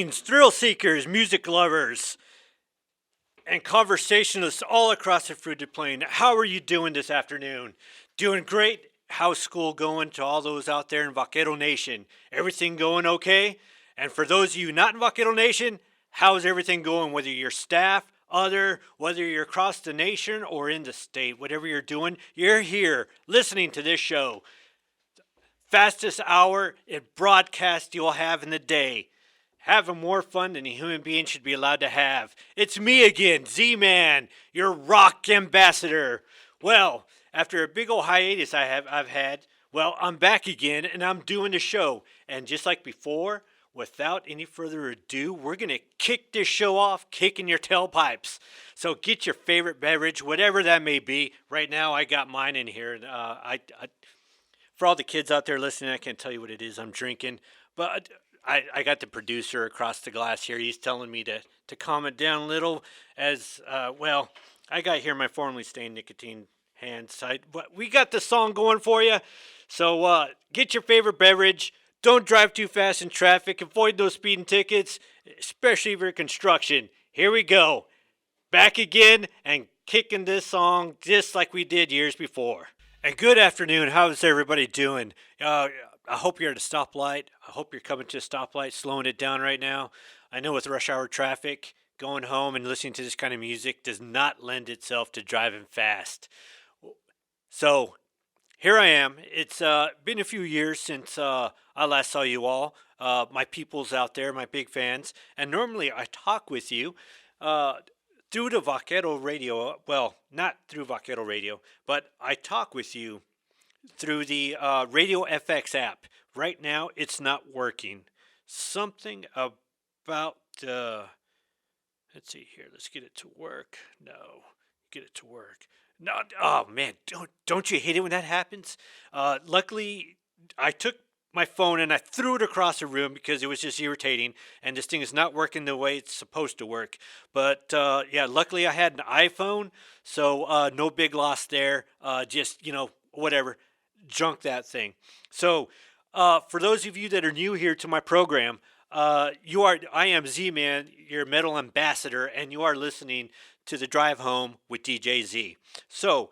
Greetings, thrill seekers, music lovers, and conversationalists all across the fruited plain. How are you doing this afternoon? Doing great? How's school going to all those out there in Vaquero Nation? Everything going okay? And for those of you not in Vaquero Nation, how's everything going? Whether you're staff, whether you're across the nation or in the state, whatever you're doing, you're here listening to this show. Fastest hour in broadcast you'll have in the day. Having more fun than a human being should be allowed to have. It's me again, Z-Man, your rock ambassador. Well, after a big old hiatus I've had, well, I'm back again and I'm doing the show. And just like before, without any further ado, we're going to kick this show off, kicking your tailpipes. So get your favorite beverage, whatever that may be. Right now, I got mine in here. For all the kids out there listening, I can't tell you what it is I'm drinking, but I got the producer across the glass here. He's telling me to calm it down a little as, I got here my formerly stained nicotine hands. But we got the song going for you. So get your favorite beverage. Don't drive too fast in traffic. Avoid those speeding tickets, especially for construction. Here we go. Back again and kicking this song just like we did years before. And good afternoon. How's everybody doing? I hope you're at a stoplight. I hope you're coming to a stoplight, slowing it down right now. I know with rush hour traffic, going home and listening to this kind of music does not lend itself to driving fast. So here I am. It's been a few years since I last saw you all, my peoples out there, my big fans. And normally I talk with you through the Vaquero Radio. Well, not through Vaquero Radio, but I talk with you through the Radio FX app. Right now, it's not working. Something about, let's see here. Let's get it to work. No, get it to work. No, oh man, don't you hate it when that happens? Luckily, I took my phone and I threw it across the room because it was just irritating, and this thing is not working the way it's supposed to work. But yeah, luckily I had an iPhone, so no big loss there. Just whatever, junk that thing. So for those of you that are new here to my program, I am Z-Man, your metal ambassador, and you are listening to The Drive Home with DJ Z. So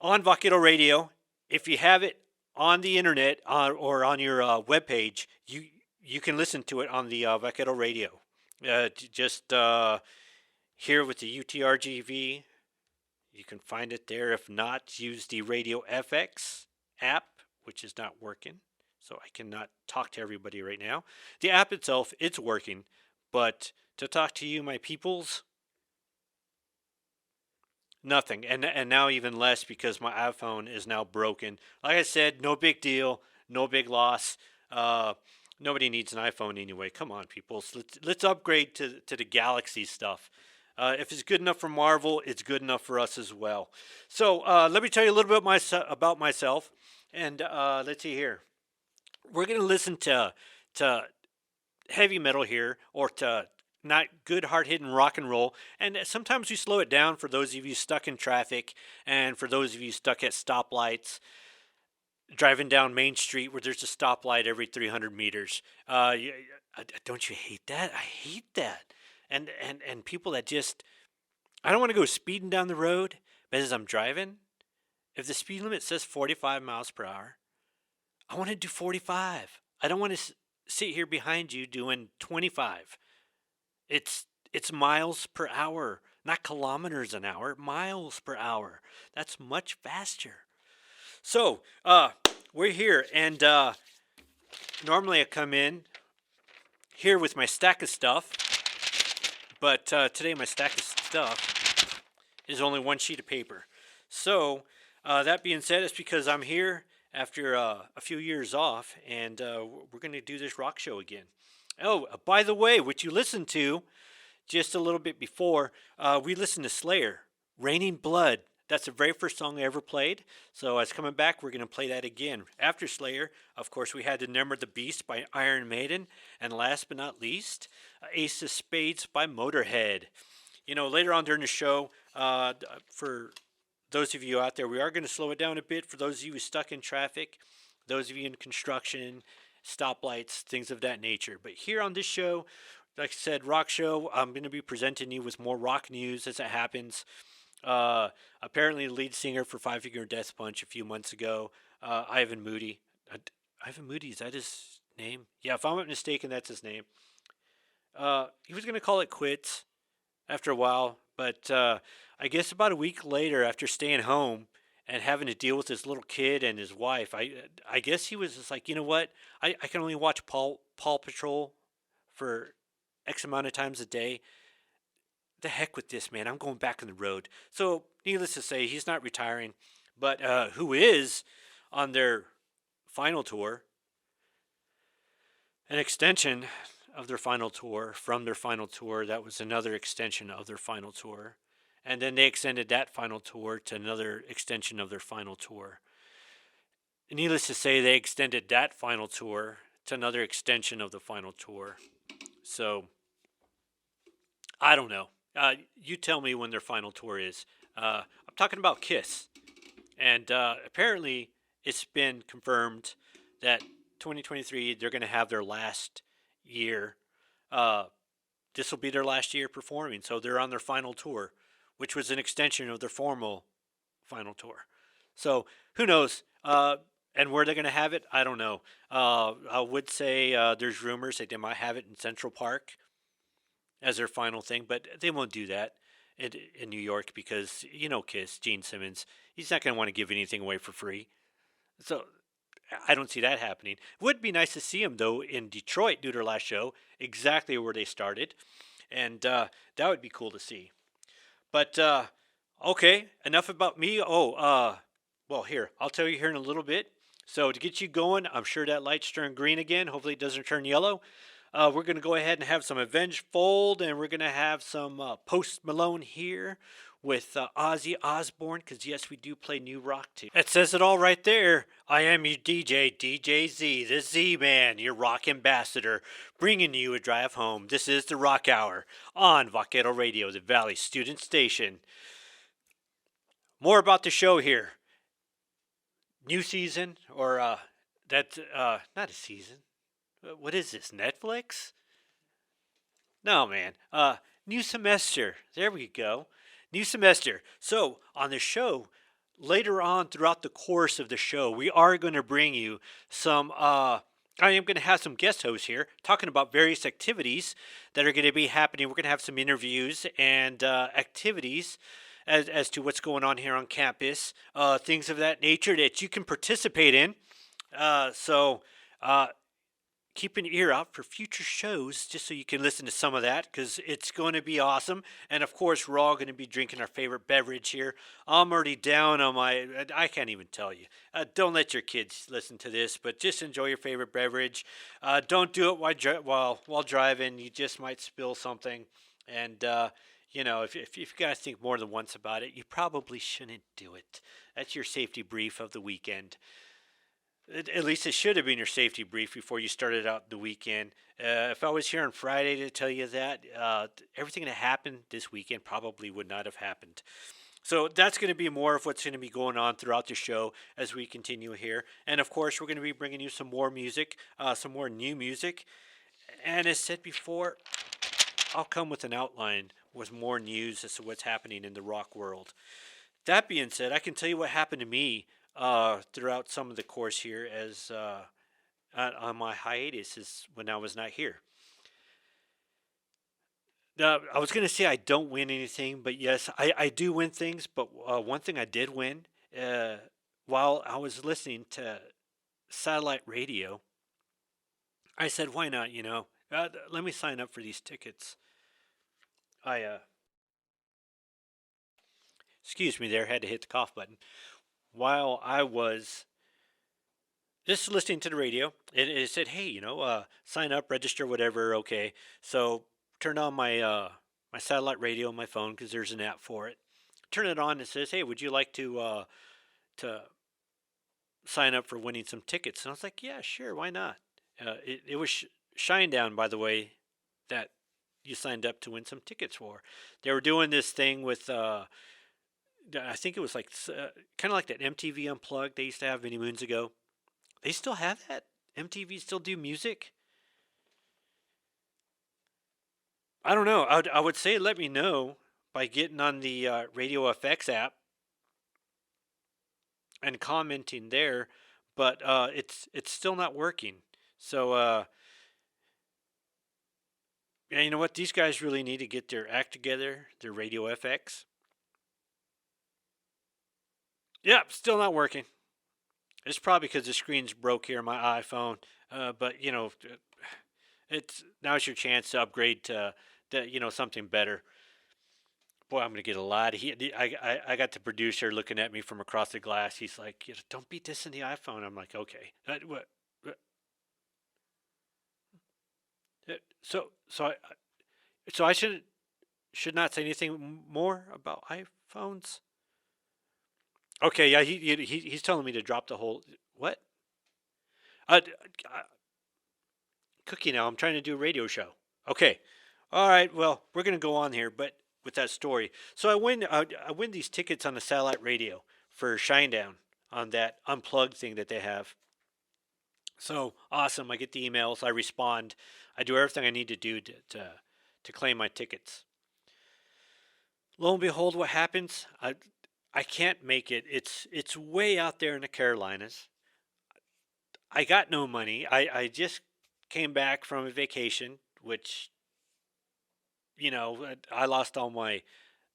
on Vaquero Radio, if you have it on the internet or on your webpage, you can listen to it on the Vaquero Radio. Just here with the UTRGV, you can find it there. If not, use the Radio FX app, which is not working. So I cannot talk to everybody right now. The app itself, it's working. But to talk to you, my peoples, nothing. And now even less because my iPhone is now broken. Like I said, no big deal. No big loss. Nobody needs an iPhone anyway. Come on, people. Let's upgrade to the Galaxy stuff. If it's good enough for Marvel, it's good enough for us as well. So let me tell you a little bit about myself. And let's see here. We're going to listen to heavy metal here, or to not good hard-hitting rock and roll. And sometimes we slow it down for those of you stuck in traffic and for those of you stuck at stoplights, driving down Main Street where there's a stoplight every 300 meters. Don't you hate that? I hate that. And people that just, I don't want to go speeding down the road, but as I'm driving, if the speed limit says 45 miles per hour, I want to do 45. I don't want to sit here behind you doing 25. It's miles per hour, not kilometers an hour, miles per hour. That's much faster. So, we're here, and normally I come in here with my stack of stuff, but today my stack of stuff is only one sheet of paper. So, that being said, it's because I'm here after a few years off, and we're going to do this rock show again. Oh, by the way, what you listened to just a little bit before, we listened to Slayer, Raining Blood. That's the very first song I ever played. So as coming back, we're going to play that again. After Slayer, of course, we had The Number of the Beast by Iron Maiden. And last but not least, Ace of Spades by Motorhead. Later on during the show, for those of you out there, we are going to slow it down a bit for those of you stuck in traffic, those of you in construction, stoplights, things of that nature. But here on this show, like I said, rock show, I'm going to be presenting you with more rock news as it happens. Uh, Apparently, the lead singer for Five Finger Death Punch a few months ago, Ivan Moody. Ivan Moody, is that his name? Yeah, if I'm not mistaken, that's his name. He was going to call it quits after a while, but I guess about a week later, after staying home and having to deal with his little kid and his wife, I guess he was just like, you know what? I can only watch Paw Patrol for X amount of times a day. The heck with this, man. I'm going back on the road. So, needless to say, he's not retiring, but who is on their final tour, an extension of their final tour from their final tour. That was another extension of their final tour. And then they extended that final tour to another extension of their final tour. Needless to say, they extended that final tour to another extension of the final tour. So, I don't know. You tell me when their final tour is. I'm talking about Kiss. And apparently, it's been confirmed that 2023, they're going to have their last year. This will be their last year performing. So they're on their final tour, which was an extension of their formal final tour. So who knows? And where they're going to have it, I don't know. I would say there's rumors that they might have it in Central Park as their final thing, but they won't do that in New York because, you know, Kiss, Gene Simmons, he's not going to want to give anything away for free. So I don't see that happening. Would be nice to see him, though, in Detroit, do their last show, exactly where they started. And that would be cool to see. But, okay, enough about me. Well, here, I'll tell you here in a little bit. So to get you going, I'm sure that light's turned green again. Hopefully it doesn't turn yellow. We're going to go ahead and have some Avenged Fold, and we're going to have some Post Malone here with Ozzy Osbourne, because yes, we do play new rock too. That says it all right there. I am your DJ, DJ Z, the Z-Man, your rock ambassador, bringing you a drive home. This is the Rock Hour on Vaquero Radio, the Valley Student Station. More about the show here. New season, or not a season. What is this, Netflix? No, man. New semester. There we go. New semester. So, on the show, later on throughout the course of the show, we are going to bring you some, I am going to have some guest hosts here talking about various activities that are going to be happening. We're going to have some interviews and activities as to what's going on here on campus, things of that nature that you can participate in. So, keep an ear out for future shows just so you can listen to some of that because it's going to be awesome. And of course, we're all going to be drinking our favorite beverage here. I'm already down on I can't even tell you. Don't let your kids listen to this, but just enjoy your favorite beverage. Don't do it while driving. You just might spill something. And, you know, if you guys think more than once about it, you probably shouldn't do it. That's your safety brief of the weekend. At least it should have been your safety brief before you started out the weekend. If I was here on Friday to tell you that, everything that happened this weekend probably would not have happened. So that's going to be more of what's going to be going on throughout the show as we continue here. And of course, we're going to be bringing you some more music, some more new music. And as said before, I'll come with an outline with more news as to what's happening in the rock world. That being said, I can tell you what happened to me throughout some of the course here as on my hiatus is when I was not here. I was going to say I don't win anything, but yes, I do win things. But one thing I did win while I was listening to satellite radio, I said, why not, let me sign up for these tickets. Excuse me there, had to hit the cough button. While I was just listening to the radio, it said, hey, sign up, register, whatever, okay. So turn on my my satellite radio on my phone because there's an app for it. Turn it on, and it says, hey, would you like to sign up for winning some tickets? And I was like, yeah, sure, why not? It was Shinedown, by the way, that you signed up to win some tickets for. They were doing this thing with I think it was like kind of like that MTV Unplugged they used to have many moons ago. They still have that. MTV still do music? I don't know. I would say let me know by getting on the Radio FX app and commenting there, but it's still not working. So yeah, you know what? These guys really need to get their act together. Their Radio FX. Yep, still not working. It's probably because the screen's broke here on my iPhone. But it's now's your chance to upgrade to something better. Boy, I'm gonna get a lot of heat. I got the producer looking at me from across the glass. He's like, "Don't beat this in the iPhone." I'm like, "Okay." What? So I should not say anything more about iPhones. Okay, yeah, he's telling me to drop the whole what? Uh, Cookie now. I'm trying to do a radio show. Okay. All right. Well, we're gonna go on here, but with that story. So I win these tickets on the satellite radio for Shinedown on that unplugged thing that they have. So awesome. I get the emails. I respond. I do everything I need to do to claim my tickets. Lo and behold, what happens? I can't make it. It's way out there in the Carolinas. I got no money. I just came back from a vacation, which I lost all my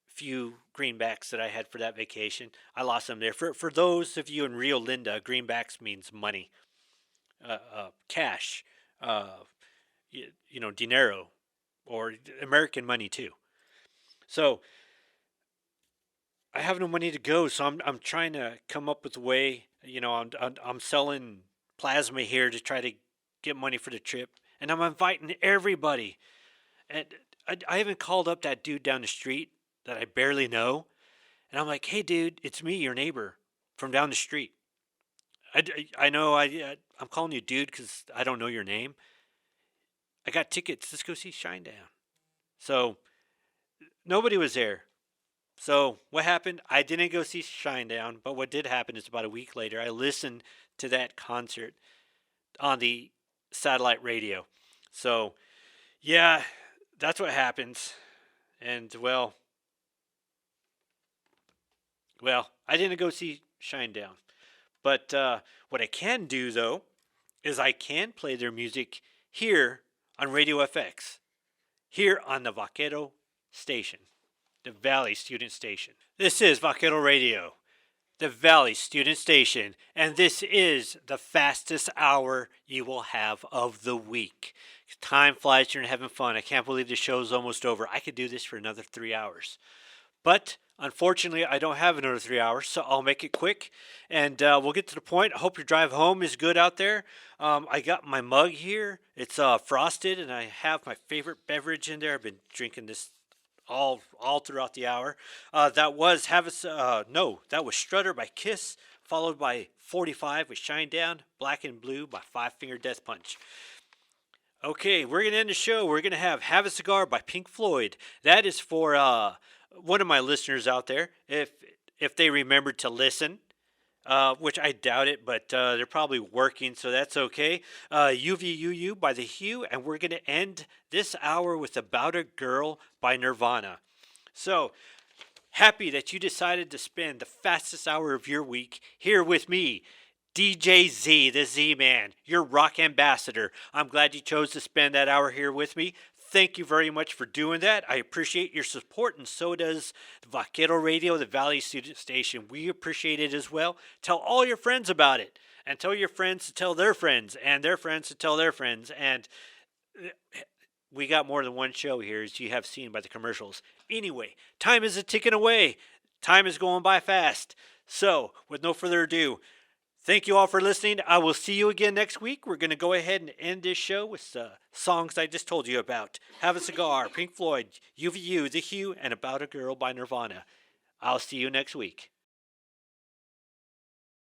few greenbacks that I had for that vacation. I lost them there. For those of you in Rio Linda, greenbacks means money, cash, dinero, or American money too. So I have no money to go, so I'm trying to come up with a way. I'm selling plasma here to try to get money for the trip, and I'm inviting everybody. And I even called up that dude down the street that I barely know, and I'm like, "Hey, dude, it's me, your neighbor from down the street. I know I'm calling you dude because I don't know your name. I got tickets. Let's go see Shinedown." So nobody was there. So what happened? I didn't go see Shinedown, but what did happen is about a week later, I listened to that concert on the satellite radio. So yeah, that's what happens. And well, I didn't go see Shinedown. But what I can do though is I can play their music here on Radio FX, here on the Vaquero station, the Valley Student Station. This is Vaquero Radio, the Valley Student Station, and this is the fastest hour you will have of the week. Time flies, you're having fun. I can't believe the show's almost over. I could do this for another 3 hours. But unfortunately, I don't have another 3 hours, so I'll make it quick and we'll get to the point. I hope your drive home is good out there. I got my mug here. It's frosted, and I have my favorite beverage in there. I've been drinking this all throughout the hour. That was that was Strutter by Kiss, followed by 45 with Shinedown, Black and Blue by Five Finger Death Punch. Okay, we're gonna end the show. We're gonna have a Cigar by Pink Floyd. That is for one of my listeners out there, if they remembered to listen. Which I doubt it, but they're probably working, so that's okay. UVUU by The Hue, and we're going to end this hour with About a Girl by Nirvana. So, happy that you decided to spend the fastest hour of your week here with me, DJ Z, the Z Man, your rock ambassador. I'm glad you chose to spend that hour here with me. Thank you very much for doing that. I appreciate your support, and so does Vaquero Radio, the Valley Student Station. We appreciate it as well. Tell all your friends about it, and tell your friends to tell their friends, and their friends to tell their friends. And we got more than one show here, as you have seen by the commercials. Anyway, time is a ticking away. Time is going by fast. So, with no further ado, thank you all for listening. I will see you again next week. We're going to go ahead and end this show with the songs I just told you about. Have a Cigar, Pink Floyd, UVU, The Hue, and About a Girl by Nirvana. I'll see you next week.